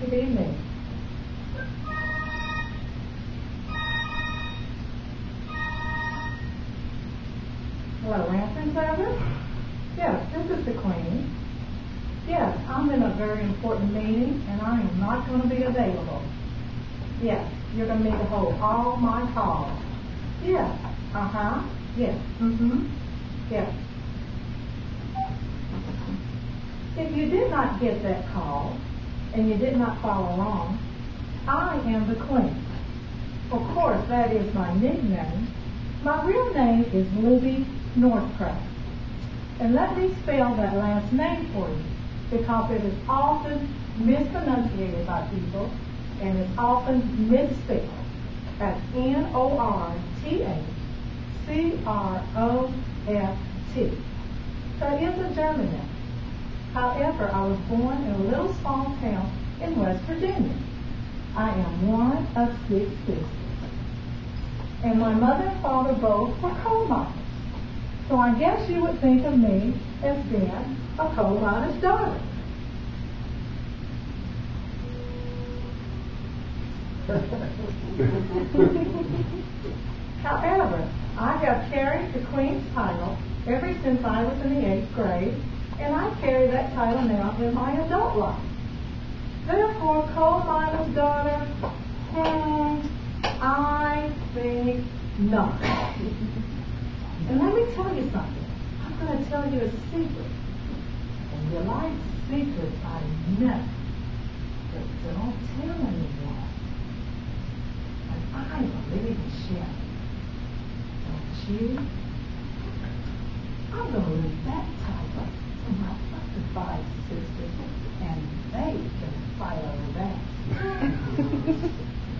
to be me. Hello, answering service? Yes, this is the Queen. Yes, I'm in a very important meeting, and I am not going to be available. Yes, you're going to need to hold all my calls. Yes, yes, yes. If you did not get that call, and you did not follow along, I am the Queen. Of course, that is my nickname. My real name is Libby Northcraft. And let me spell that last name for you, because it is often mispronunciated by people, and it's often misspelled as Northcroft. That is a German name. However, I was born in a little small town in West Virginia. I am one of 6 sisters. And my mother and father both were coal miners. So I guess you would think of me as being a coal miner's daughter. However, I have carried the Queen's title ever since I was in the 8th grade, and I carry that title now in my adult life. Therefore, coal miner's daughter, I think not. And let me tell you something. I'm going to tell you a secret. And you like secrets, I know. But don't tell anyone. And I believe in sharing. Don't you? I'm going to leave that title to my other 5 sisters, and they can fight over that.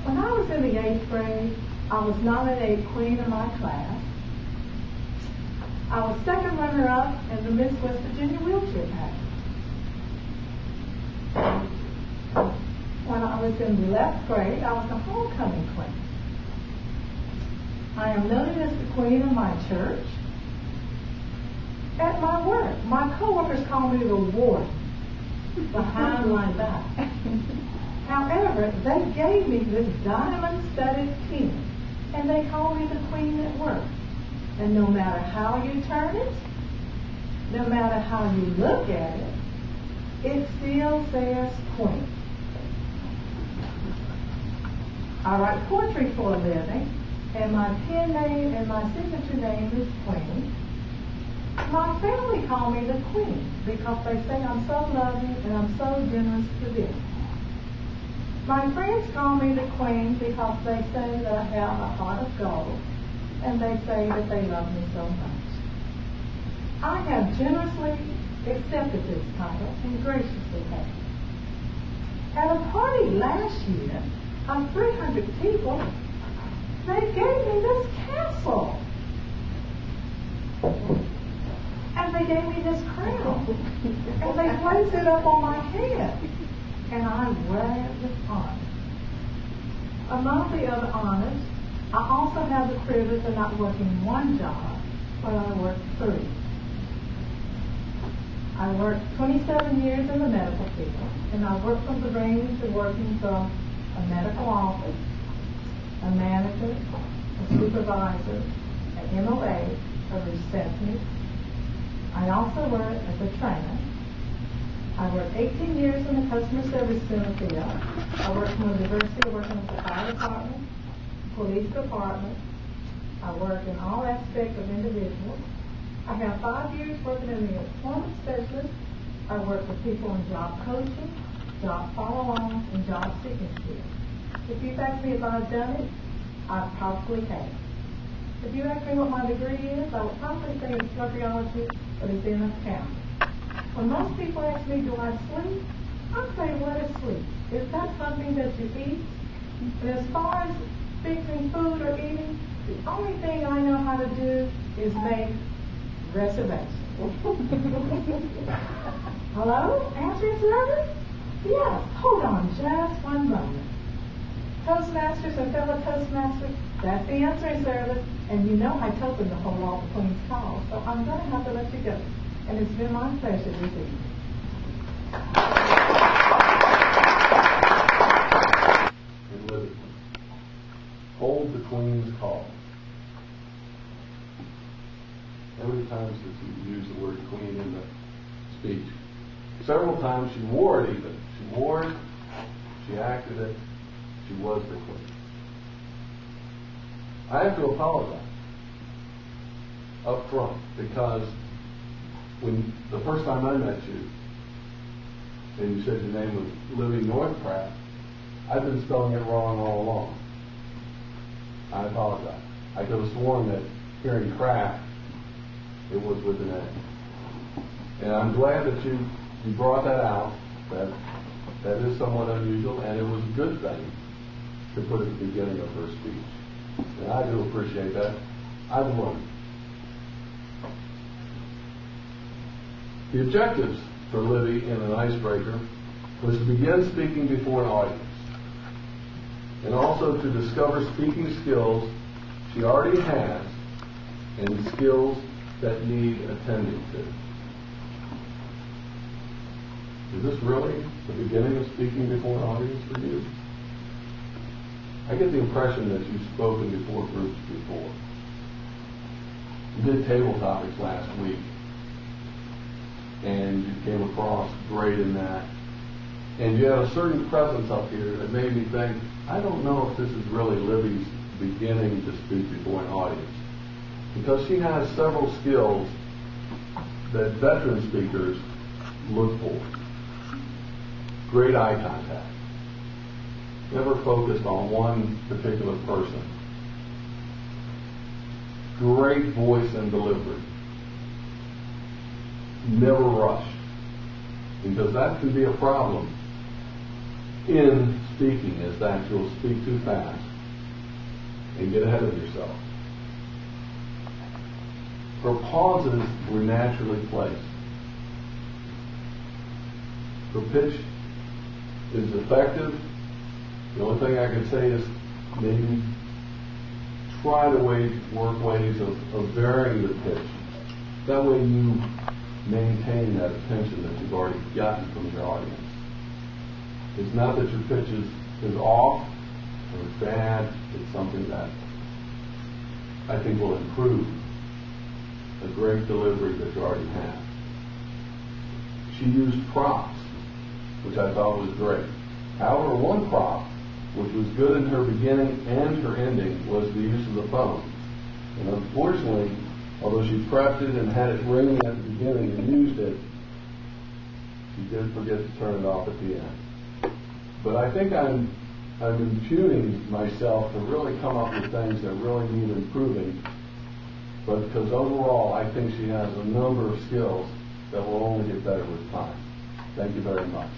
When I was in the 8th grade, I was nominated Queen of my class. I was second runner-up in the Miss West Virginia wheelchair pageant. When I was in the 11th grade, I was the homecoming queen. I am known as the Queen of my church. At my work, my coworkers call me the warden behind my back. However, they gave me this diamond-studded pin, and they call me the Queen at work. And no matter how you turn it, no matter how you look at it, it still says Queen. I write poetry for a living, and my pen name and my signature name is Queen. My family call me the Queen because they say I'm so loving and I'm so generous to them. My friends call me the Queen because they say that I have a heart of gold, and they say that they love me so much. I have generously accepted this title and graciously have. At a party last year of 300 people, they gave me this castle. And they gave me this crown. And they placed it up on my head. And I wear it with honor. Among the other honors, I also have the privilege of not working one job, but I work 3. I worked 27 years in the medical field, and I worked from the range of working from a medical office, a manager, a supervisor, an MOA, a receptionist. I also worked as a trainer. I worked 18 years in the customer service center field. I worked from the diversity working with the fire department, police department. I work in all aspects of individuals. I have 5 years working in the employment specialist. I work with people in job coaching, job follow-ons, and job seeking skills. If you ask me if I've done it, I probably have. If you ask me what my degree is, I would probably say it's sociology, but it's in accounting. When most people ask me, do I sleep? I say, what is sleep? Is that something that you eat? And as far as fixing food or eating, the only thing I know how to do is make reservations. Hello? Answering service? Yes. Hold on just one moment. Toastmasters and fellow Toastmasters, that's the answering service. And you know I told them to hold all the Queen's calls, so I'm going to have to let you go. And it's been my pleasure this evening. several times she wore it even. She wore it, she acted it, she was the queen. I have to apologize up front because when the first time I met you, and you said your name was Libby Northcraft, I've been spelling it wrong all along. I apologize. I could have sworn that hearing craft, it was with an A. And I'm glad that you brought that out. That is somewhat unusual, and it was a good thing to put at the beginning of her speech. And I do appreciate that. I've learned. The objectives for Libby in an icebreaker was to begin speaking before an audience, and also to discover speaking skills she already has and skills that need attending to. Is this really the beginning of speaking before an audience for you? I get the impression that you've spoken before groups before. You did table topics last week, and you came across great in that. And you had a certain presence up here that made me think, I don't know if this is really Libby's beginning to speak before an audience. Because she has several skills that veteran speakers look for. Great eye contact. Never focused on one particular person. Great voice and delivery. Never rush. Because that can be a problem in speaking, is that you'll speak too fast and get ahead of yourself. Her pauses were naturally placed. Her pitch is effective. The only thing I can say is maybe try to work ways of varying the pitch. That way you maintain that attention that you've already gotten from your audience. It's not that your pitch is off or it's bad. It's something that I think will improve a great delivery that you already have. She used props, which I thought was great. However, one prop, which was good in her beginning and her ending, was the use of the phone. And unfortunately, although she prepped it and had it ringing at the beginning and used it, she did forget to turn it off at the end. But I think I'm impugning myself to really come up with things that really need improving. But because overall, I think she has a number of skills that will only get better with time. Thank you very much.